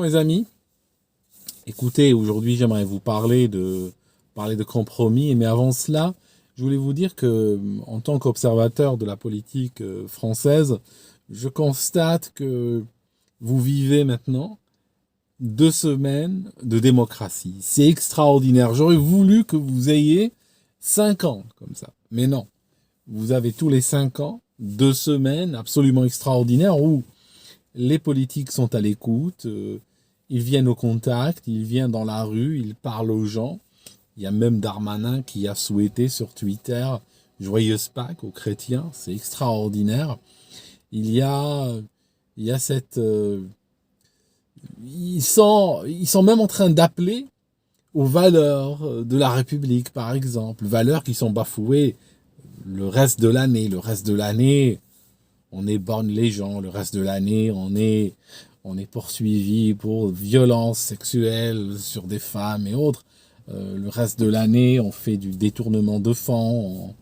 mes amis, écoutez, aujourd'hui j'aimerais vous parler de compromis, mais avant cela, je voulais vous dire que en tant qu'observateur de la politique française, je constate que vous vivez maintenant 2 semaines de démocratie. C'est extraordinaire. J'aurais voulu que vous ayez 5 ans comme ça, mais non. Vous avez tous les 5 ans 2 semaines absolument extraordinaires où les politiques sont à l'écoute, ils viennent au contact, ils viennent dans la rue, ils parlent aux gens. Il y a même Darmanin qui a souhaité sur Twitter joyeuse Pâques aux chrétiens, c'est extraordinaire. Il y a, il y a cette, ils sont même en train d'appeler aux valeurs de la République, par exemple, valeurs qui sont bafouées le reste de l'année. Le reste de l'année, on éborgne les gens. Le reste de l'année, on est poursuivi pour violences sexuelles sur des femmes et autres. Le reste de l'année, on fait du détournement de fonds,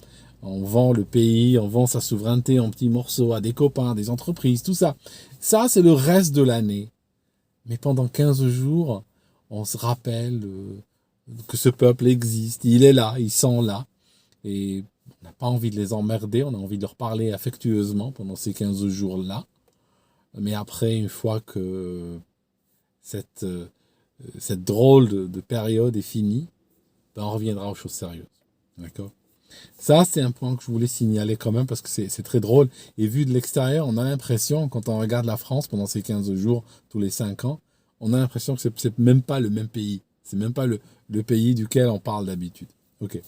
on vend le pays, on vend sa souveraineté en petits morceaux à des copains, des entreprises, tout ça. Ça, c'est le reste de l'année. Mais pendant 15 jours, on se rappelle que ce peuple existe. Il est là, ils sont là. Et on n'a pas envie de les emmerder, on a envie de leur parler affectueusement pendant ces 15 jours-là. Mais après, une fois que cette, cette drôle de période est finie, ben on reviendra aux choses sérieuses. D'accord ? Ça, c'est un point que je voulais signaler quand même parce que c'est très drôle. Et vu de l'extérieur, on a l'impression, quand on regarde la France pendant ces 15 jours, tous les 5 ans, on a l'impression que c'est même pas le même pays. C'est même pas le pays duquel on parle d'habitude. Ok.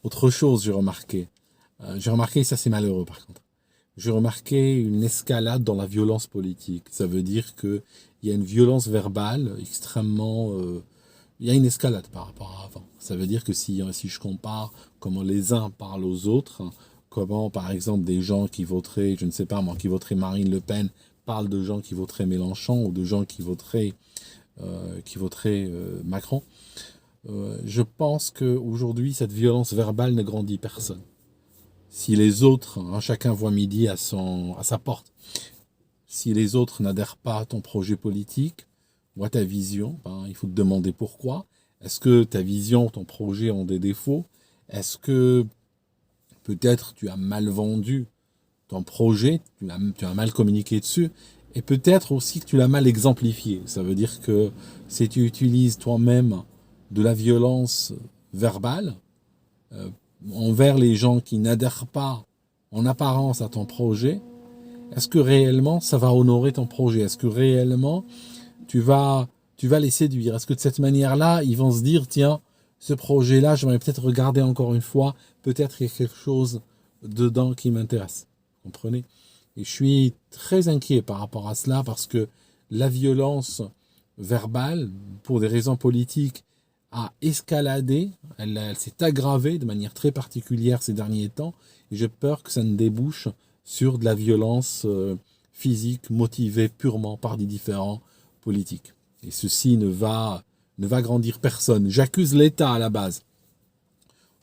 Autre chose, j'ai remarqué. Et ça c'est malheureux par contre. J'ai remarqué une escalade dans la violence politique. Ça veut dire qu'il y a une violence verbale extrêmement... il y a une escalade par rapport à avant. Ça veut dire que si je compare comment les uns parlent aux autres, comment par exemple des gens qui voteraient, je ne sais pas moi, qui voteraient Marine Le Pen, parlent de gens qui voteraient Mélenchon ou de gens qui voteraient Macron, je pense qu'aujourd'hui cette violence verbale ne grandit personne. Si les autres, chacun voit midi à sa porte, si les autres n'adhèrent pas à ton projet politique, ou à ta vision, il faut te demander pourquoi. Est-ce que ta vision, ton projet ont des défauts? Est-ce que peut-être tu as mal vendu ton projet, tu as mal communiqué dessus, et peut-être aussi que tu l'as mal exemplifié. Ça veut dire que si tu utilises toi-même de la violence verbale envers les gens qui n'adhèrent pas en apparence à ton projet, est-ce que réellement ça va honorer ton projet? Est-ce que réellement tu vas les séduire? Est-ce que de cette manière-là, ils vont se dire, tiens, ce projet-là, j'aimerais peut-être regarder encore une fois, peut-être qu'il y a quelque chose dedans qui m'intéresse. Vous comprenez? Et je suis très inquiet par rapport à cela parce que la violence verbale, pour des raisons politiques, a escaladé, elle s'est aggravée de manière très particulière ces derniers temps, et j'ai peur que ça ne débouche sur de la violence physique motivée purement par des différents politiques. Et ceci ne va grandir personne. J'accuse l'État à la base.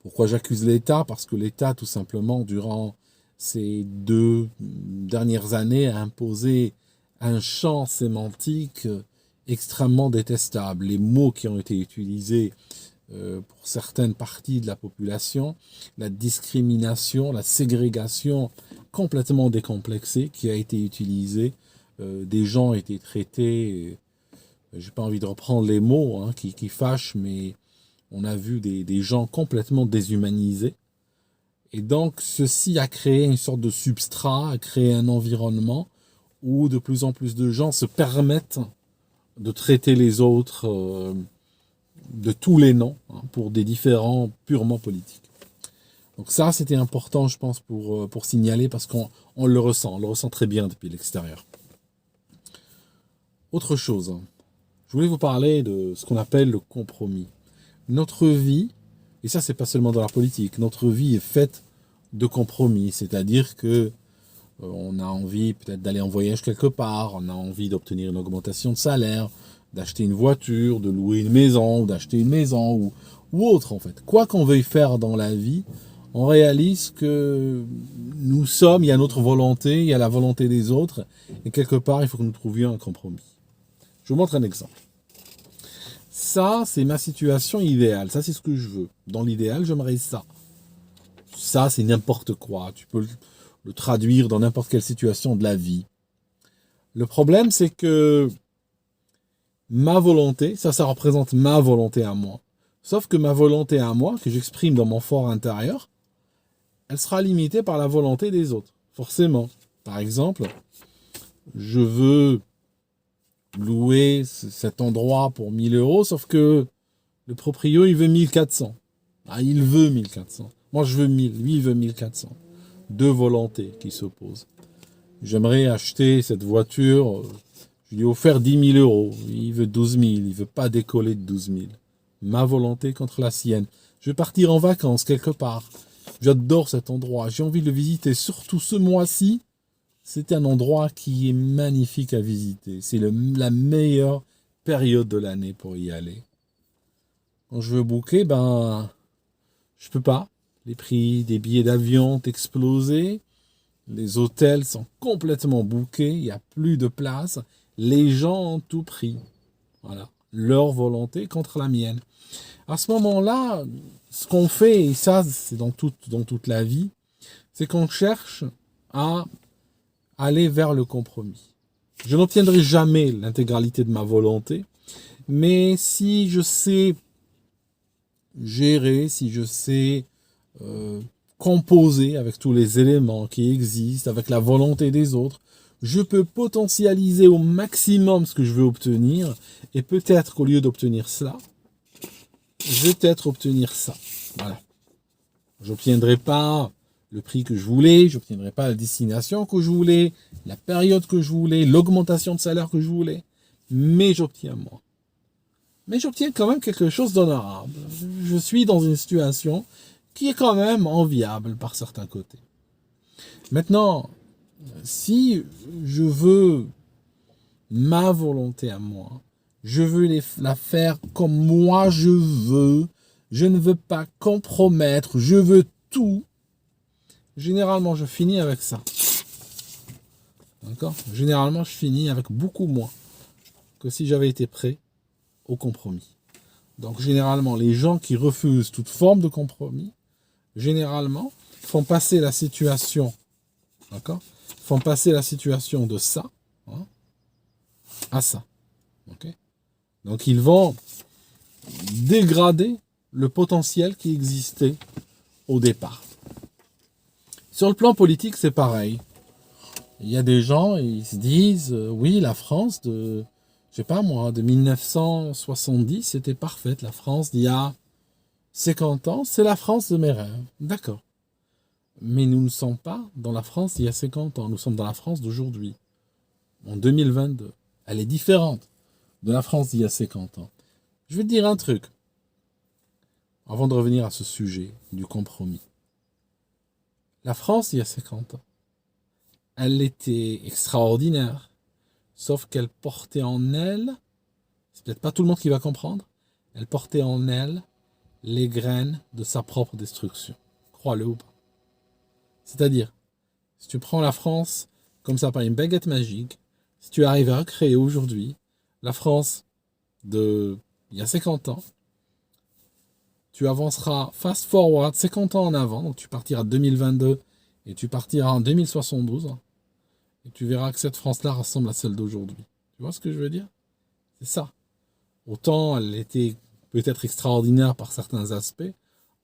Pourquoi j'accuse l'État? Parce que l'État, tout simplement, durant ces 2 dernières années, a imposé un champ sémantique extrêmement détestable. Les mots qui ont été utilisés pour certaines parties de la population, la discrimination, la ségrégation complètement décomplexée qui a été utilisée. Des gens ont été traités, j'ai pas envie de reprendre les mots qui fâchent, mais on a vu des gens complètement déshumanisés. Et donc, ceci a créé une sorte de substrat, a créé un environnement où de plus en plus de gens se permettent de traiter les autres de tous les noms pour des différents purement politiques. Donc ça, c'était important, je pense, pour signaler parce qu'on le ressent très bien depuis l'extérieur. Autre chose, je voulais vous parler de ce qu'on appelle le compromis. Notre vie, et ça c'est pas seulement dans la politique, notre vie est faite de compromis, c'est-à-dire que on a envie peut-être d'aller en voyage quelque part, on a envie d'obtenir une augmentation de salaire, d'acheter une voiture, de louer une maison, ou d'acheter une maison, ou autre en fait. Quoi qu'on veuille faire dans la vie, on réalise que il y a notre volonté, il y a la volonté des autres, et quelque part il faut que nous trouvions un compromis. Je vous montre un exemple. Ça, c'est ma situation idéale. Ça, c'est ce que je veux. Dans l'idéal, j'aimerais ça. Ça, c'est n'importe quoi. Tu peux le traduire dans n'importe quelle situation de la vie. Le problème, c'est que ma volonté, ça représente ma volonté à moi. Sauf que ma volonté à moi, que j'exprime dans mon fort intérieur, elle sera limitée par la volonté des autres. Forcément. Par exemple, je veux louer cet endroit pour 1000 euros, sauf que le proprio, il veut 1400. Ah, il veut 1400. Moi, je veux 1000. Lui, il veut 1400. Deux volontés qui s'opposent. J'aimerais acheter cette voiture. Je lui ai offert 10 000 euros. Il veut 12 000. Il ne veut pas décoller de 12 000. Ma volonté contre la sienne. Je vais partir en vacances quelque part. J'adore cet endroit. J'ai envie de le visiter. Surtout ce mois-ci. C'est un endroit qui est magnifique à visiter. C'est la meilleure période de l'année pour y aller. Quand je veux booker, je peux pas. Les prix des billets d'avion ont explosé. Les hôtels sont complètement bookés. Il n'y a plus de place. Les gens ont tout pris. Voilà. Leur volonté contre la mienne. À ce moment-là, ce qu'on fait, et ça, c'est dans toute la vie, c'est qu'on cherche à aller vers le compromis. Je n'obtiendrai jamais l'intégralité de ma volonté, mais si je sais gérer, si je sais composer avec tous les éléments qui existent, avec la volonté des autres, je peux potentialiser au maximum ce que je veux obtenir, et peut-être qu'au lieu d'obtenir cela, je vais peut-être obtenir ça. Voilà. J'obtiendrai pas le prix que je voulais, j'obtiendrai pas la destination que je voulais, la période que je voulais, l'augmentation de salaire que je voulais, mais j'obtiens moi. Mais j'obtiens quand même quelque chose d'honorable. Je suis dans une situation qui est quand même enviable par certains côtés. Maintenant, si je veux ma volonté à moi, je veux la faire comme moi je ne veux pas compromettre, je veux tout. Généralement, je finis avec ça. D'accord ? Généralement, je finis avec beaucoup moins que si j'avais été prêt au compromis. Donc, généralement, les gens qui refusent toute forme de compromis, généralement, font passer la situation, d'accord ? Font passer la situation de ça à ça. Okay ? Donc, ils vont dégrader le potentiel qui existait au départ. Sur le plan politique, c'est pareil. Il y a des gens, ils se disent, oui, la France de 1970, c'était parfaite. La France d'il y a 50 ans, c'est la France de mes rêves. D'accord. Mais nous ne sommes pas dans la France d'il y a 50 ans. Nous sommes dans la France d'aujourd'hui. En 2022. Elle est différente de la France d'il y a 50 ans. Je vais te dire un truc. Avant de revenir à ce sujet du compromis. La France, il y a 50 ans, elle était extraordinaire, sauf qu'elle portait en elle, c'est peut-être pas tout le monde qui va comprendre, elle portait en elle les graines de sa propre destruction. Crois-le ou pas. C'est-à-dire, si tu prends la France comme ça par une baguette magique, si tu arrives à recréer aujourd'hui la France de il y a 50 ans, tu avanceras fast forward 50 ans en avant, donc tu partiras de 2022 et tu partiras en 2072 et tu verras que cette France-là ressemble à celle d'aujourd'hui. Tu vois ce que je veux dire ? C'est ça. Autant elle était peut-être extraordinaire par certains aspects,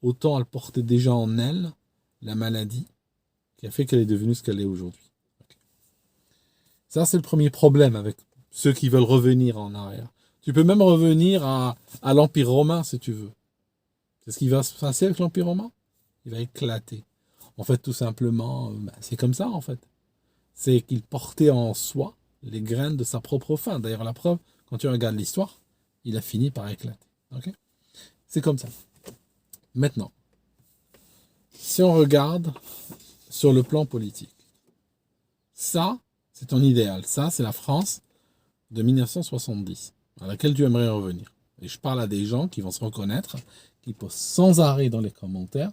autant elle portait déjà en elle la maladie qui a fait qu'elle est devenue ce qu'elle est aujourd'hui. Okay. Ça, c'est le premier problème avec ceux qui veulent revenir en arrière. Tu peux même revenir à l'Empire romain si tu veux. C'est ce qui va se passer avec l'Empire romain. Il va éclater. En fait, tout simplement, c'est comme ça, en fait. C'est qu'il portait en soi les graines de sa propre fin. D'ailleurs, la preuve, quand tu regardes l'histoire, il a fini par éclater. Okay ? C'est comme ça. Maintenant, si on regarde sur le plan politique, ça, c'est ton idéal. Ça, c'est la France de 1970, à laquelle tu aimerais revenir. Et je parle à des gens qui vont se reconnaître, qui posent sans arrêt dans les commentaires,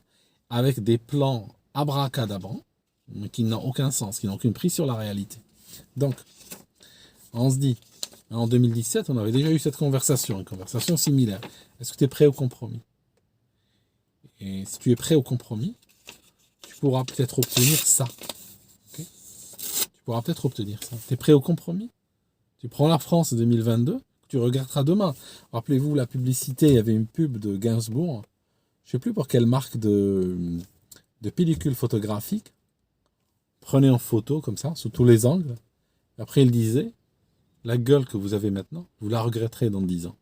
avec des plans abracadabrants, mais qui n'ont aucun sens, qui n'ont aucune prise sur la réalité. Donc, On se dit, en 2017, on avait déjà eu cette conversation, une conversation similaire. Est-ce que tu es prêt au compromis? Et si tu es prêt au compromis, tu pourras peut-être obtenir ça. Okay, tu pourras peut-être obtenir ça. Tu es prêt au compromis? Tu prends la France 2022, tu regarderas demain. Rappelez-vous, la publicité, il y avait une pub de Gainsbourg, je ne sais plus pour quelle marque de pellicule photographique. Prenez en photo, comme ça, sous tous les angles. Après, il disait, la gueule que vous avez maintenant, vous la regretterez dans 10 ans.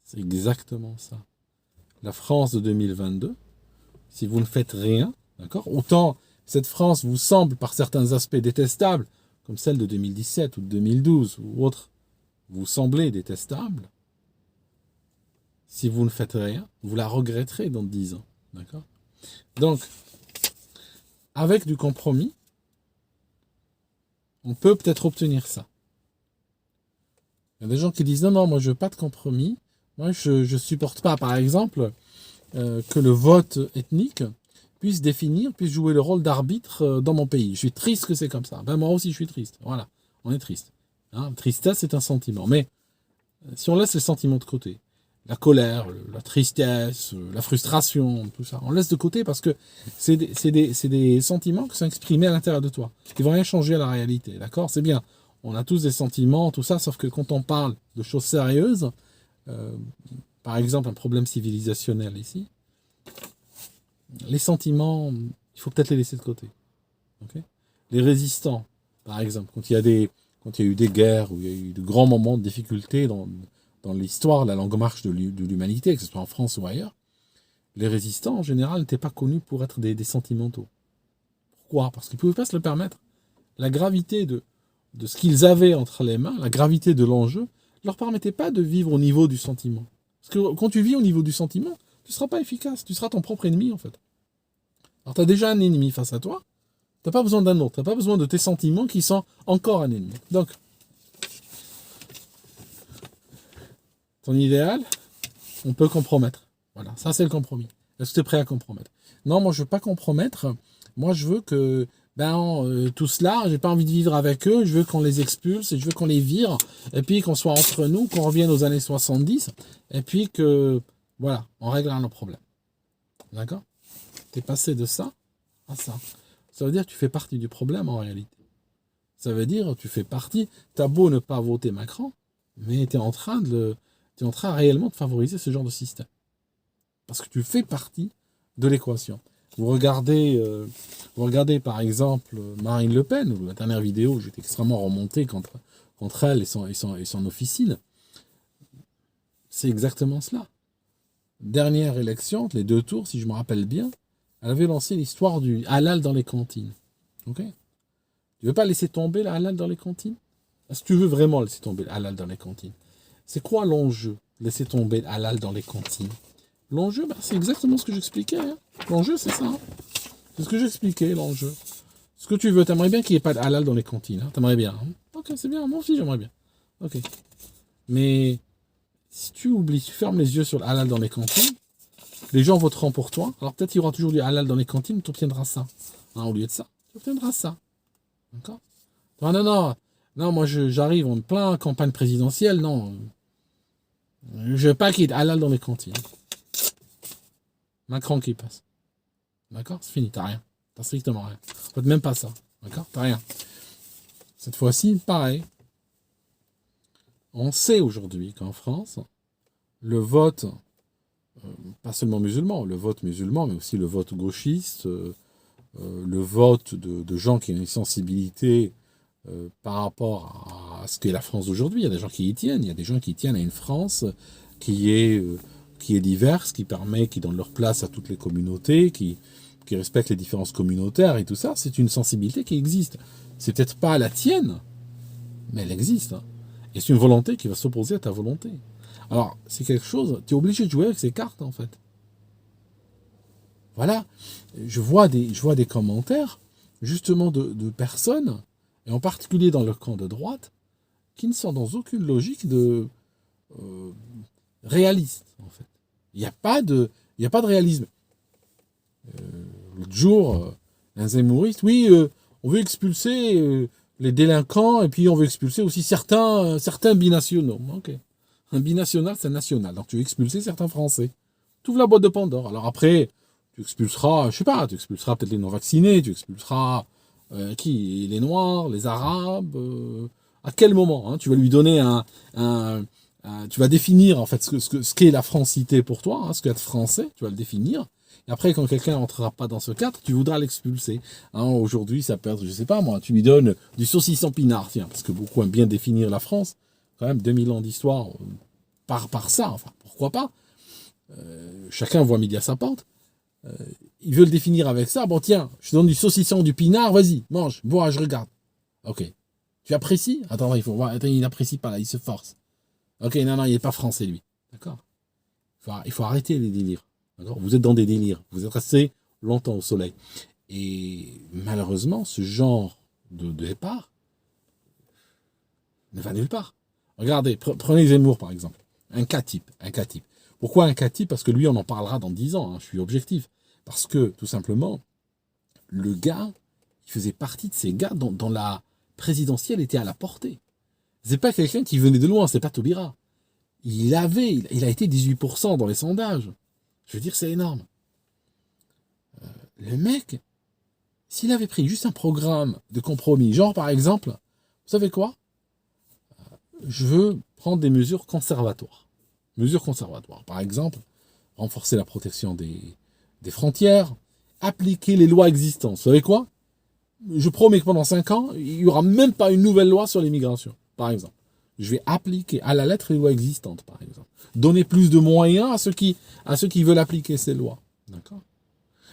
C'est exactement ça. La France de 2022, si vous ne faites rien, d'accord, autant cette France vous semble par certains aspects détestable, comme celle de 2017 ou de 2012 ou autre, vous semblez détestable, si vous ne faites rien, vous la regretterez dans 10 ans. D'accord? Donc, avec du compromis, on peut peut-être obtenir ça. Il y a des gens qui disent non, moi je veux pas de compromis. Moi je supporte pas, par exemple, que le vote ethnique puisse jouer le rôle d'arbitre dans mon pays. Je suis triste que c'est comme ça. Ben moi aussi je suis triste. Voilà, on est triste. Hein, tristesse c'est un sentiment. Mais si on laisse les sentiments de côté, la colère, la tristesse, la frustration, tout ça, on laisse de côté parce que c'est des sentiments qui sont exprimés à l'intérieur de toi, qui vont rien changer à la réalité. D'accord? C'est bien. On a tous des sentiments, tout ça, sauf que quand on parle de choses sérieuses, par exemple un problème civilisationnel ici, les sentiments, il faut peut-être les laisser de côté. Okay? Les résistants, par exemple, quand il y a eu des guerres, où il y a eu de grands moments de difficulté dans l'histoire, la longue marche de l'humanité, que ce soit en France ou ailleurs, les résistants, en général, n'étaient pas connus pour être des sentimentaux. Pourquoi? Parce qu'ils ne pouvaient pas se le permettre. La gravité de ce qu'ils avaient entre les mains, la gravité de l'enjeu, ne leur permettait pas de vivre au niveau du sentiment. Parce que quand tu vis au niveau du sentiment, tu ne seras pas efficace, tu seras ton propre ennemi, en fait. Alors, tu as déjà un ennemi face à toi, tu n'as pas besoin d'un autre, tu n'as pas besoin de tes sentiments qui sont encore un ennemi. Donc, ton idéal, on peut compromettre. Voilà, ça c'est le compromis. Est-ce que tu es prêt à compromettre? Non, moi je veux pas compromettre. Moi je veux que tout cela, j'ai pas envie de vivre avec eux, je veux qu'on les expulse, et je veux qu'on les vire, et puis qu'on soit entre nous, qu'on revienne aux années 70, et puis que, voilà, on règle nos problèmes. D'accord? Tu es passé de ça à ça. Ça veut dire que tu fais partie du problème en réalité. Ça veut dire que tu fais partie, t'as beau ne pas voter Macron, mais tu es en train réellement de favoriser ce genre de système. Parce que tu fais partie de l'équation. Vous regardez par exemple Marine Le Pen, ou la dernière vidéo, j'étais extrêmement remonté contre elle et son officine. C'est exactement cela. Dernière élection, les 2 tours, si je me rappelle bien, elle avait lancé l'histoire du halal dans les cantines. Ok? Tu ne veux pas laisser tomber le halal dans les cantines? Est-ce que tu veux vraiment laisser tomber le halal dans les cantines? C'est quoi l'enjeu? Laisser tomber le halal dans les cantines. L'enjeu, c'est exactement ce que j'expliquais. Hein. L'enjeu, c'est ça. Hein. C'est ce que j'expliquais, l'enjeu. Ce que tu veux, t'aimerais bien qu'il n'y ait pas de halal dans les cantines. Hein. T'aimerais bien. Hein. Ok, c'est bien. Moi aussi, j'aimerais bien. Ok. Mais si tu oublies, tu fermes les yeux sur le halal dans les cantines, les gens voteront pour toi. Alors peut-être qu'il y aura toujours du halal dans les cantines, mais tu obtiendras ça. Hein, au lieu de ça, tu obtiendras ça. D'accord? Non, moi j'arrive en plein campagne présidentielle, non. Je veux pas qu'il y ait de halal dans les cantines. Macron qui passe. D'accord? C'est fini, t'as rien. T'as strictement rien. En fait, même pas ça. D'accord? T'as rien. Cette fois-ci, pareil. On sait aujourd'hui qu'en France, le vote, pas seulement musulman, le vote musulman, mais aussi le vote gauchiste, le vote de gens qui ont une sensibilité par rapport à ce qu'est la France d'aujourd'hui. Il y a des gens qui y tiennent. Il y a des gens qui tiennent à une France qui est diverse, qui donne leur place à toutes les communautés, qui respecte les différences communautaires et tout ça. C'est une sensibilité qui existe. C'est peut-être pas la tienne, mais elle existe. Hein. Et c'est une volonté qui va s'opposer à ta volonté. Alors, c'est quelque chose, tu es obligé de jouer avec ces cartes, en fait. Voilà. Je vois des commentaires, justement, de personnes, et en particulier dans le camp de droite, qui ne sont dans aucune logique de réaliste, en fait. Il n'y a pas de réalisme. L'autre jour, un zémouriste, oui, on veut expulser les délinquants, et puis on veut expulser aussi certains binationaux. Ok. Un binational, c'est national. Donc tu veux expulser certains Français. Tu ouvres la boîte de Pandore. Alors après, tu expulseras, je sais pas, tu expulseras peut-être les non-vaccinés, tu expulseras qui? Les Noirs, les Arabes. À quel moment, hein? Tu vas lui donner tu vas définir en fait ce qu'est la francité pour toi, hein, ce qu'est être français, tu vas le définir. Et après, quand quelqu'un n'entrera pas dans ce cadre, tu voudras l'expulser. Hein, aujourd'hui, ça peut être, je sais pas moi, tu lui donnes du saucisson pinard, tiens, parce que beaucoup aiment bien définir la France. Quand même, 2000 ans d'histoire par ça, enfin, pourquoi pas. Chacun voit midi à sa porte. Il veut le définir avec ça. Bon, tiens, je te donne du saucisson, du pinard, vas-y, mange, bois, je regarde. Ok. Tu apprécies? Attends, il faut voir. Attends, il n'apprécie pas là, il se force. Ok, non, il n'est pas français, lui. D'accord? Il faut arrêter les délires. D'accord? Vous êtes dans des délires. Vous êtes restés longtemps au soleil. Et malheureusement, ce genre de départ ne va nulle part. Regardez, prenez Zemmour, par exemple. Un cas type. Pourquoi un cas type? Parce que lui, on en parlera dans 10 ans. Hein, je suis objectif. Parce que, tout simplement, le gars, il faisait partie de ces gars dont la présidentielle était à la portée. C'est pas quelqu'un qui venait de loin, c'est pas Taubira. Il a été 18% dans les sondages. Je veux dire, c'est énorme. Le mec, s'il avait pris juste un programme de compromis, genre par exemple, vous savez quoi? Je veux prendre des mesures conservatoires. Par exemple, renforcer la protection des frontières, appliquer les lois existantes. Vous savez quoi? Je promets que pendant 5 ans, il n'y aura même pas une nouvelle loi sur l'immigration, par exemple. Je vais appliquer à la lettre les lois existantes, par exemple. Donner plus de moyens à ceux qui veulent appliquer ces lois. D'accord?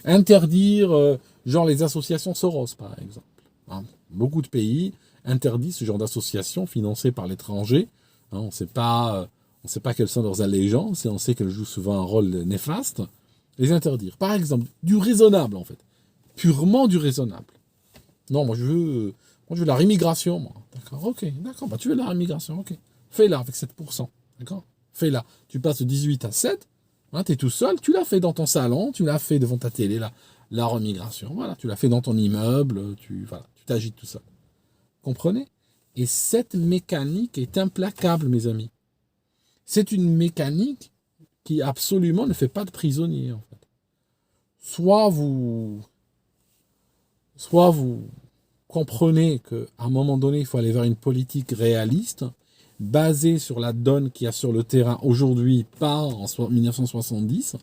Interdire, genre les associations Soros, par exemple. Hein, beaucoup de pays interdisent ce genre d'associations financées par l'étranger. Hein, on ne sait pas quelles sont leurs allégeances et on sait qu'elles jouent souvent un rôle néfaste. Les interdire. Par exemple, du raisonnable, en fait. Purement du raisonnable. Non, moi je veux la rémigration, moi. D'accord, ok, d'accord, bah tu veux la rémigration, ok. Fais-la avec 7%, d'accord? Fais-la. Tu passes de 18 à 7, hein, tu es tout seul, tu l'as fait dans ton salon, tu l'as fait devant ta télé, la remigration, voilà, tu l'as fait dans ton immeuble, tu t'agites tout seul. Comprenez? Et cette mécanique est implacable, mes amis. C'est une mécanique qui absolument ne fait pas de prisonniers, en fait. Soit vous comprenez qu'à un moment donné, il faut aller vers une politique réaliste, basée sur la donne qu'il y a sur le terrain aujourd'hui, pas en 1970,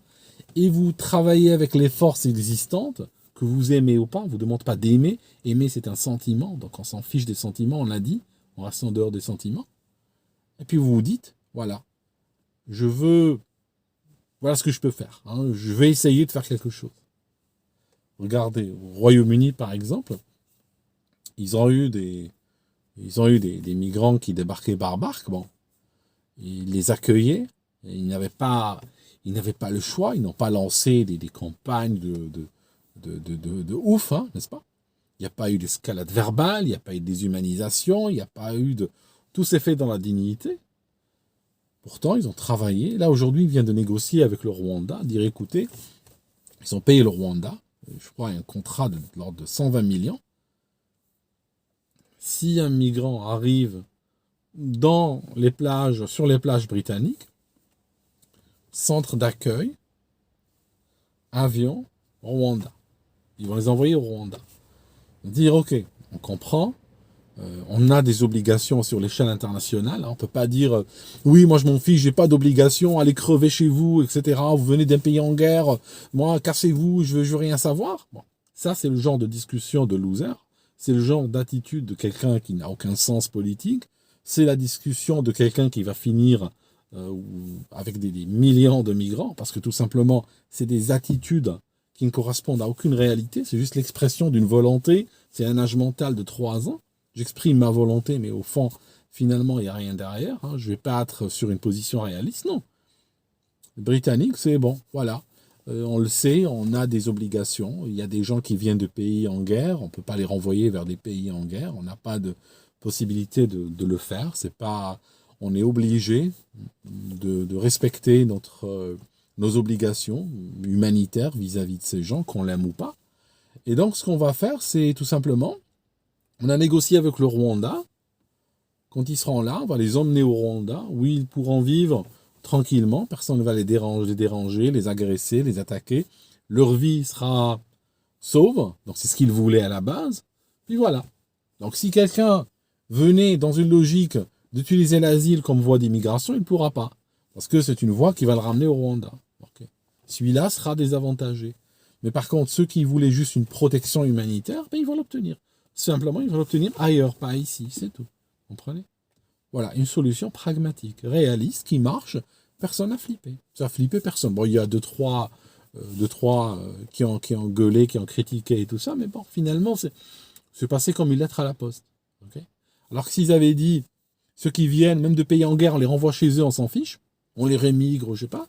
et vous travaillez avec les forces existantes, que vous aimez ou pas, on ne vous demande pas d'aimer. Aimer, c'est un sentiment, donc on s'en fiche des sentiments, on l'a dit, on reste en dehors des sentiments. Et puis vous vous dites, voilà, voilà ce que je peux faire, hein, je vais essayer de faire quelque chose. Regardez, au Royaume-Uni, par exemple, ils ont eu des migrants qui débarquaient par barque. Bon, ils les accueillaient. Et ils n'avaient pas le choix. Ils n'ont pas lancé des campagnes de ouf, hein, n'est-ce pas? Il n'y a pas eu d'escalade verbale, il n'y a pas eu de déshumanisation, il n'y a pas eu de... Tout s'est fait dans la dignité. Pourtant, ils ont travaillé. Là, aujourd'hui, ils viennent de négocier avec le Rwanda, dire, écoutez, ils ont payé le Rwanda. Je crois un contrat de l'ordre de 120 millions. Si un migrant arrive sur les plages britanniques, centre d'accueil, avion, Rwanda. Ils vont les envoyer au Rwanda. Dire, ok, on comprend, on a des obligations sur l'échelle internationale. On ne peut pas dire, oui, moi je m'en fiche, j'ai pas d'obligation, allez crever chez vous, etc. Vous venez d'un pays en guerre, moi, cassez-vous, je veux rien savoir. Bon, ça, c'est le genre de discussion de loser. C'est le genre d'attitude de quelqu'un qui n'a aucun sens politique. C'est la discussion de quelqu'un qui va finir avec des millions de migrants, parce que tout simplement, c'est des attitudes qui ne correspondent à aucune réalité. C'est juste l'expression d'une volonté. C'est un âge mental de 3 ans. J'exprime ma volonté, mais au fond, finalement, il n'y a rien derrière. Hein. Je ne vais pas être sur une position réaliste, non. Les Britanniques, c'est bon, voilà. On le sait, on a des obligations. Il y a des gens qui viennent de pays en guerre. On ne peut pas les renvoyer vers des pays en guerre. On n'a pas de possibilité de le faire. On est obligé de respecter nos obligations humanitaires vis-à-vis de ces gens, qu'on l'aime ou pas. Et donc, ce qu'on va faire, c'est tout simplement On a négocié avec le Rwanda. Quand ils seront là, on va les emmener au Rwanda, où ils pourront vivre tranquillement. Personne ne va les déranger, les agresser, les attaquer. Leur vie sera sauve. Donc c'est ce qu'ils voulaient à la base. Puis voilà. Donc si quelqu'un venait dans une logique d'utiliser l'asile comme voie d'immigration, il ne pourra pas. Parce que c'est une voie qui va le ramener au Rwanda. Okay. Celui-là sera désavantagé. Mais par contre, ceux qui voulaient juste une protection humanitaire, ben, ils vont l'obtenir. Simplement, ils vont l'obtenir ailleurs, pas ici, c'est tout. Vous comprenez? Voilà, une solution pragmatique, réaliste, qui marche. Personne n'a flippé. Ça a flippé personne. Bon, il y a deux, trois qui ont gueulé, qui ont critiqué et tout ça, mais bon, finalement, c'est passé comme une lettre à la poste. Okay. Alors que s'ils avaient dit, ceux qui viennent, même de pays en guerre, on les renvoie chez eux, on s'en fiche, on les rémigre, je sais pas,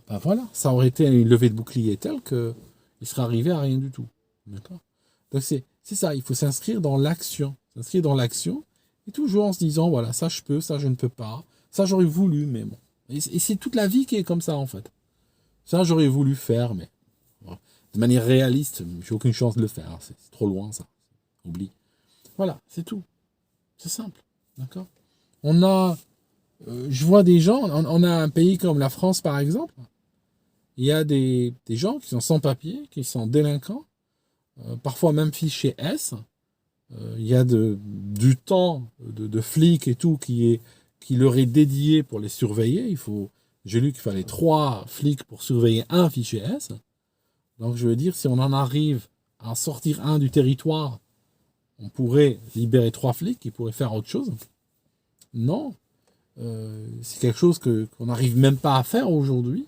ben voilà, ça aurait été une levée de bouclier telle qu'il serait arrivé à rien du tout. D'accord. Donc c'est ça, il faut s'inscrire dans l'action. S'inscrire dans l'action, et toujours en se disant, voilà, ça je peux, ça je ne peux pas, ça j'aurais voulu, mais bon. Et c'est toute la vie qui est comme ça, en fait. Ça j'aurais voulu faire, mais bon, de manière réaliste, j'ai aucune chance de le faire. C'est trop loin, ça. Oublie. Voilà, c'est tout. C'est simple. D'accord. On a, je vois des gens, on a un pays comme la France, par exemple. Il y a des gens qui sont sans papier, qui sont délinquants, parfois même fichés S. Il y a du temps de flics et tout qui leur est dédié pour les surveiller. J'ai lu qu'il fallait 3 flics pour surveiller un fichier S. Donc je veux dire, si on en arrive à en sortir un du territoire, on pourrait libérer 3 flics qui pourraient faire autre chose. Non, c'est quelque chose qu'on n'arrive même pas à faire aujourd'hui.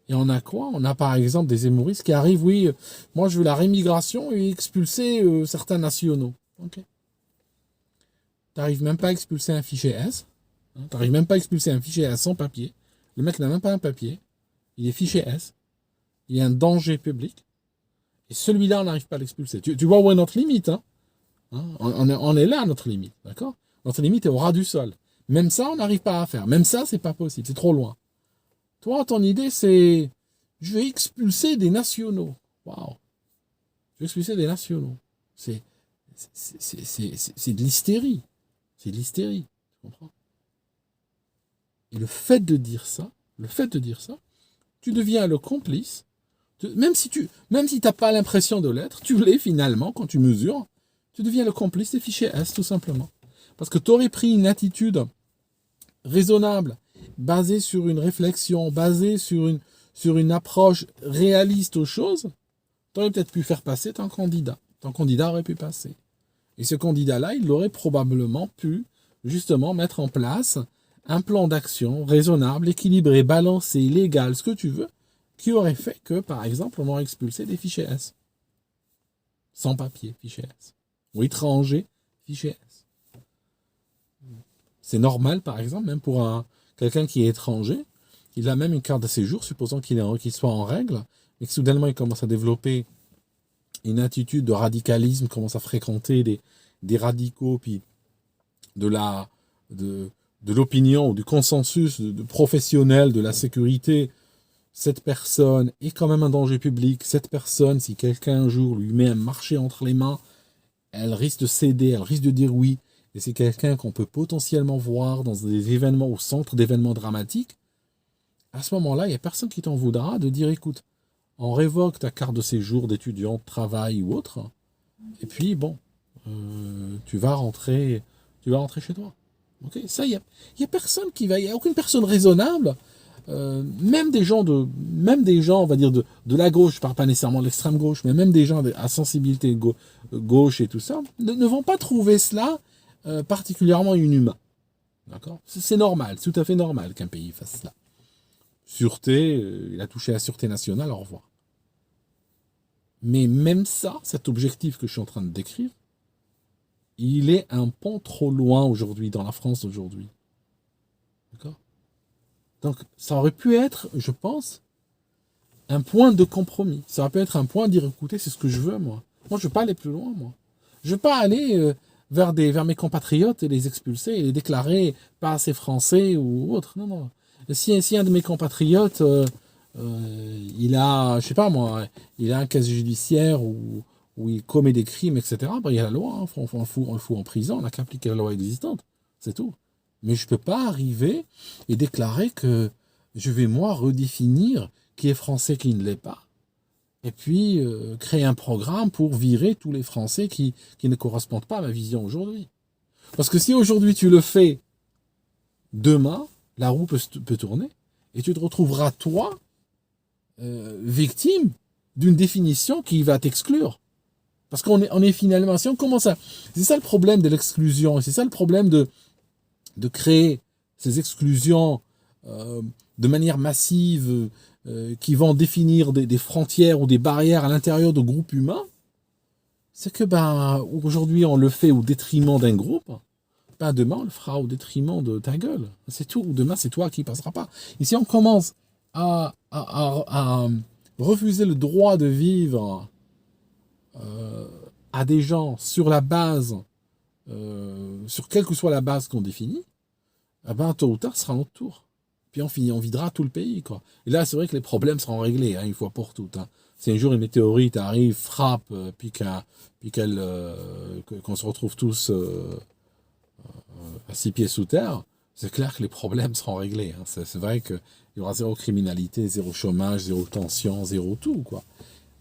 Et on a quoi? On a par exemple des hémorroïdes qui arrivent, oui, moi je veux la rémigration et expulser certains nationaux. Ok. Tu n'arrives même pas à expulser un fichier S. Hein, tu n'arrives même pas à expulser un fichier S sans papier. Le mec n'a même pas un papier. Il est fichier S. Il y a un danger public. Et celui-là, on n'arrive pas à l'expulser. Tu vois où est notre limite, hein? On est là à notre limite, d'accord? Notre limite est au ras du sol. Même ça, on n'arrive pas à faire. Même ça, c'est pas possible. C'est trop loin. Toi, ton idée, c'est je vais expulser des nationaux. Waouh. Je vais expulser des nationaux. C'est de l'hystérie. C'est de l'hystérie. Tu comprends? Et le fait de dire ça, tu deviens le complice. Même si tu n'as pas l'impression de l'être, tu l'es finalement quand tu mesures. Tu deviens le complice des fichiers S, tout simplement. Parce que tu aurais pris une attitude raisonnable, basée sur une réflexion, basée sur une approche réaliste aux choses, tu aurais peut-être pu faire passer ton candidat. Ton candidat aurait pu passer. Et ce candidat-là, il aurait probablement pu, justement, mettre en place un plan d'action raisonnable, équilibré, balancé, légal, ce que tu veux, qui aurait fait que, par exemple, on aurait expulsé des fichiers S. Sans papier, fichiers S. Ou étrangers, fichiers S. C'est normal, par exemple, même pour quelqu'un qui est étranger, il a même une carte de séjour, supposons qu'il soit en règle, mais que soudainement il commence à développer une attitude de radicalisme, commence à fréquenter des radicaux, puis de l'opinion ou du consensus de professionnel de la sécurité. Cette personne est quand même un danger public. Cette personne, si quelqu'un un jour lui met un marché entre les mains, elle risque de céder, elle risque de dire oui. Et c'est quelqu'un qu'on peut potentiellement voir dans des événements, au centre d'événements dramatiques. À ce moment-là, il n'y a personne qui t'en voudra de dire, écoute, on révoque ta carte de séjour d'étudiant, de travail ou autre, et puis bon, tu vas rentrer chez toi. Okay, ça, il y a personne qui va, il n'y a aucune personne raisonnable, même des gens, on va dire, de la gauche, je ne parle pas nécessairement de l'extrême gauche, mais même des gens à sensibilité gauche et tout ça, ne vont pas trouver cela particulièrement inhumain. D'accord? C'est normal, c'est tout à fait normal qu'un pays fasse cela. Sûreté, il a touché à la sûreté nationale, au revoir. Mais même ça, cet objectif que je suis en train de décrire, il est un pont trop loin aujourd'hui, dans la France d'aujourd'hui. D'accord? Donc, ça aurait pu être, je pense, un point de compromis. Ça aurait pu être un point de dire, écoutez, c'est ce que je veux, moi. Moi, je ne veux pas aller plus loin, moi. Je ne veux pas aller vers mes compatriotes et les expulser et les déclarer pas assez français ou autre. Non, non. Si un de mes compatriotes, il a, je sais pas moi, il a un casier judiciaire ou où il commet des crimes, etc., il y a la loi, hein, on le fout en prison, on n'a qu'à appliquer la loi existante, c'est tout. Mais je ne peux pas arriver et déclarer que je vais, moi, redéfinir qui est français, qui ne l'est pas, et puis créer un programme pour virer tous les Français qui ne correspondent pas à ma vision aujourd'hui. Parce que si aujourd'hui tu le fais, demain, la roue peut tourner, et tu te retrouveras, toi, victime d'une définition qui va t'exclure. Parce qu'on est finalement, si on commence à... C'est ça le problème de l'exclusion, et c'est ça le problème de créer ces exclusions de manière massive, qui vont définir des frontières ou des barrières à l'intérieur de groupes humains, c'est que aujourd'hui on le fait au détriment d'un groupe, demain on le fera au détriment de ta gueule. C'est tout. Demain c'est toi qui ne passeras pas. Et si on commence à refuser le droit de vivre à des gens sur la base, sur quelle que soit la base qu'on définit, tôt ou tard ce sera notre tour. Puis on videra tout le pays, quoi. Et là, c'est vrai que les problèmes seront réglés, hein, une fois pour toutes. Hein. Si un jour une météorite arrive, frappe, qu'on se retrouve tous à 6 pieds sous terre, c'est clair que les problèmes seront réglés. Hein. C'est vrai qu'il y aura zéro criminalité, zéro chômage, zéro tension, zéro tout, quoi.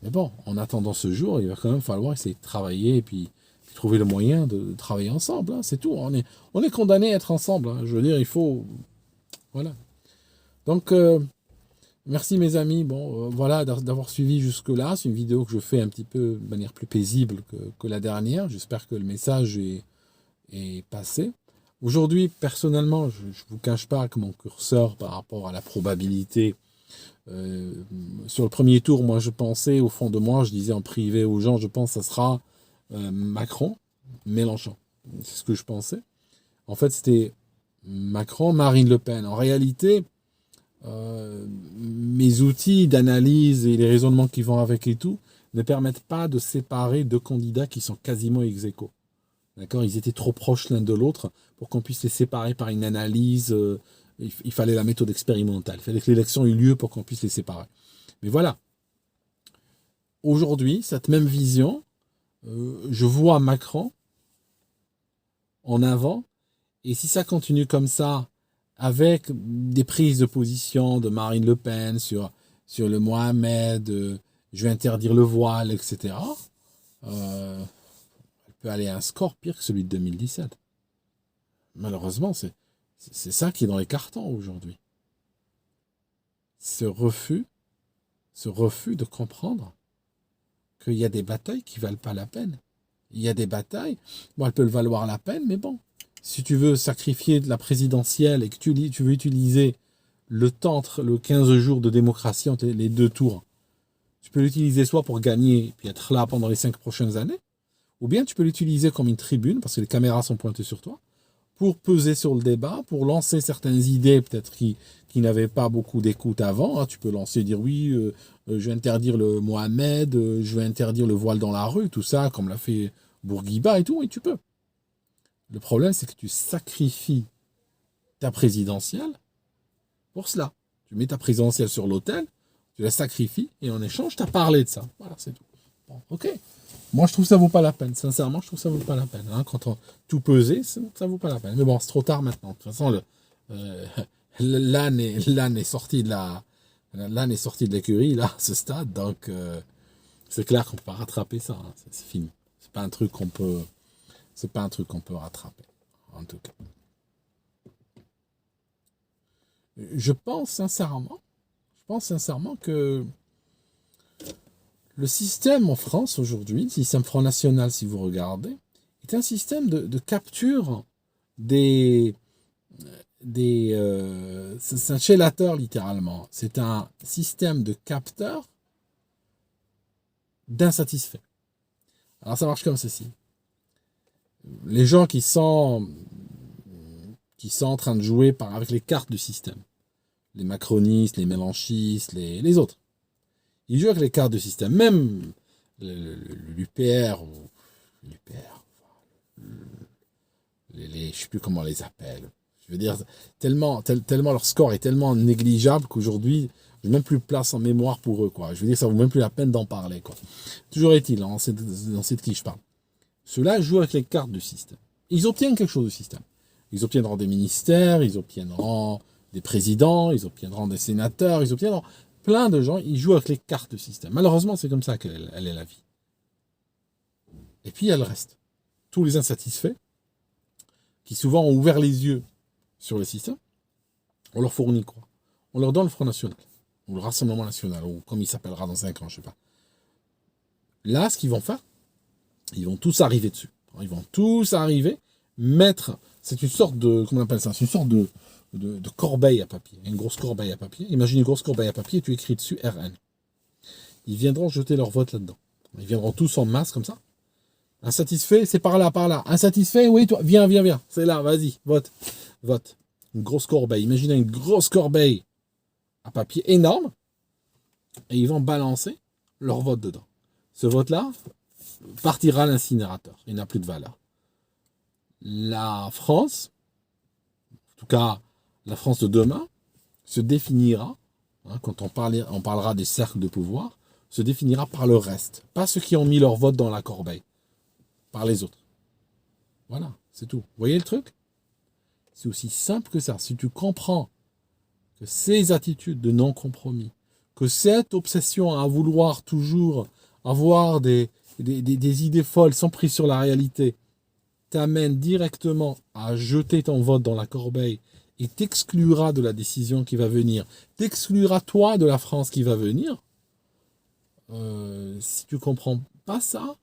Mais bon, en attendant ce jour, il va quand même falloir essayer de travailler et puis trouver le moyen de travailler ensemble. Hein, c'est tout. On est condamné à être ensemble. Hein. Je veux dire, il faut... Voilà. Donc, merci mes amis. Bon, voilà, d'avoir suivi jusque-là. C'est une vidéo que je fais un petit peu de manière plus paisible que la dernière. J'espère que le message est passé. Aujourd'hui, personnellement, je ne vous cache pas que mon curseur par rapport à la probabilité, sur le premier tour, moi je pensais, au fond de moi, je disais en privé aux gens, je pense que ça sera Macron, Mélenchon. C'est ce que je pensais. En fait, c'était Macron, Marine Le Pen. En réalité, mes outils d'analyse et les raisonnements qui vont avec et tout ne permettent pas de séparer deux candidats qui sont quasiment ex aequo. D'accord, ils étaient trop proches l'un de l'autre pour qu'on puisse les séparer par une analyse. Il fallait la méthode expérimentale. Il fallait que l'élection ait lieu pour qu'on puisse les séparer. Mais voilà. Aujourd'hui, cette même vision, je vois Macron en avant. Et si ça continue comme ça, avec des prises de position de Marine Le Pen sur le Mohamed, je vais interdire le voile, etc., elle peut aller à un score pire que celui de 2017. Malheureusement, c'est ça qui est dans les cartons aujourd'hui. Ce refus de comprendre qu'il y a des batailles qui ne valent pas la peine. Il y a des batailles, elles peuvent valoir la peine, mais bon, si tu veux sacrifier de la présidentielle et que tu veux utiliser le temps entre le 15 jours de démocratie entre les deux tours, tu peux l'utiliser soit pour gagner et puis être là pendant les 5 prochaines années, ou bien tu peux l'utiliser comme une tribune, parce que les caméras sont pointées sur toi, pour peser sur le débat, pour lancer certaines idées peut-être qui n'avaient pas beaucoup d'écoute avant. Tu peux lancer, dire oui, je vais interdire le Mohamed, je vais interdire le voile dans la rue, tout ça, comme l'a fait Bourguiba et tout, et tu peux. Le problème, c'est que tu sacrifies ta présidentielle pour cela. Tu mets ta présidentielle sur l'autel, tu la sacrifies, et en échange, tu as parlé de ça. Voilà, c'est tout. Bon, ok. Moi, je trouve que ça vaut pas la peine. Sincèrement, je trouve que ça vaut pas la peine. Hein. Quand on tout pesé, ça vaut pas la peine. Mais bon, c'est trop tard maintenant. De toute façon, l'âne est sorti de l'écurie, là, à ce stade. Donc, c'est clair qu'on peut pas rattraper ça. Hein. C'est fini. C'est pas un truc qu'on peut rattraper. En tout cas. Je pense sincèrement que le système en France aujourd'hui, le système Front National, si vous regardez, est un système de capture c'est un chélateur littéralement. C'est un système de capteur d'insatisfaits. Alors ça marche comme ceci. Les gens qui sont en train de jouer avec les cartes du système, les macronistes, les mélenchistes, les autres, ils jouent avec les cartes du système. Même l'UPR, je ne sais plus comment on les appelle. Je veux dire, tellement leur score est tellement négligeable qu'aujourd'hui, J'ai même plus de place en mémoire pour eux, quoi. Je veux dire, ça vaut même plus la peine d'en parler, quoi. Toujours est-il, hein, c'est de qui je parle. Ceux-là jouent avec les cartes du système. Ils obtiennent quelque chose du système. Ils obtiendront des ministères, ils obtiendront des présidents, ils obtiendront des sénateurs, ils obtiendront plein de gens. Ils jouent avec les cartes du système. Malheureusement, c'est comme ça qu'elle est la vie. Et puis, il y a le reste. Tous les insatisfaits, qui souvent ont ouvert les yeux sur le système, on leur fournit quoi? On leur donne le Front National, ou le Rassemblement National, ou comme il s'appellera dans 5 ans, je ne sais pas. Là, ce qu'ils vont faire, ils vont tous arriver dessus. Ils vont tous arriver, mettre, c'est une sorte de, comment on appelle ça? C'est une sorte de corbeille à papier, une grosse corbeille à papier. Imagine une grosse corbeille à papier et tu écris dessus RN. Ils viendront jeter leur vote là-dedans. Ils viendront tous en masse comme ça. Insatisfait, c'est par là, par là. Insatisfait, oui, toi, viens. C'est là, vas-y, vote. Une grosse corbeille. Imaginez une grosse corbeille à papier énorme. Et ils vont balancer leur vote dedans. Ce vote-là partira à l'incinérateur. Il n'a plus de valeur. La France, en tout cas la France de demain, se définira, hein, quand on parlera des cercles de pouvoir, se définira par le reste. Pas ceux qui ont mis leur vote dans la corbeille. Par les autres. Voilà, c'est tout. Vous voyez le truc? C'est aussi simple que ça. Si tu comprends que ces attitudes de non-compromis, que cette obsession à vouloir toujours avoir des idées folles sans prise sur la réalité t'amène directement à jeter ton vote dans la corbeille et t'exclura de la décision qui va venir, t'exclura toi de la France qui va venir, si tu comprends pas ça,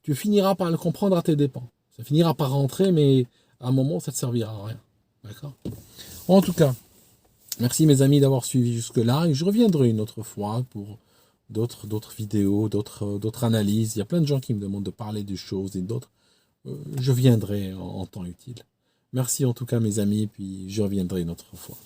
tu finiras par le comprendre à tes dépens. Ça finira par rentrer, mais à un moment, ça ne te servira à rien. D'accord? En tout cas, merci mes amis d'avoir suivi jusque-là. Et je reviendrai une autre fois pour d'autres vidéos, d'autres analyses. Il y a plein de gens qui me demandent de parler des choses et d'autres. Je viendrai en temps utile. Merci en tout cas mes amis, puis je reviendrai une autre fois.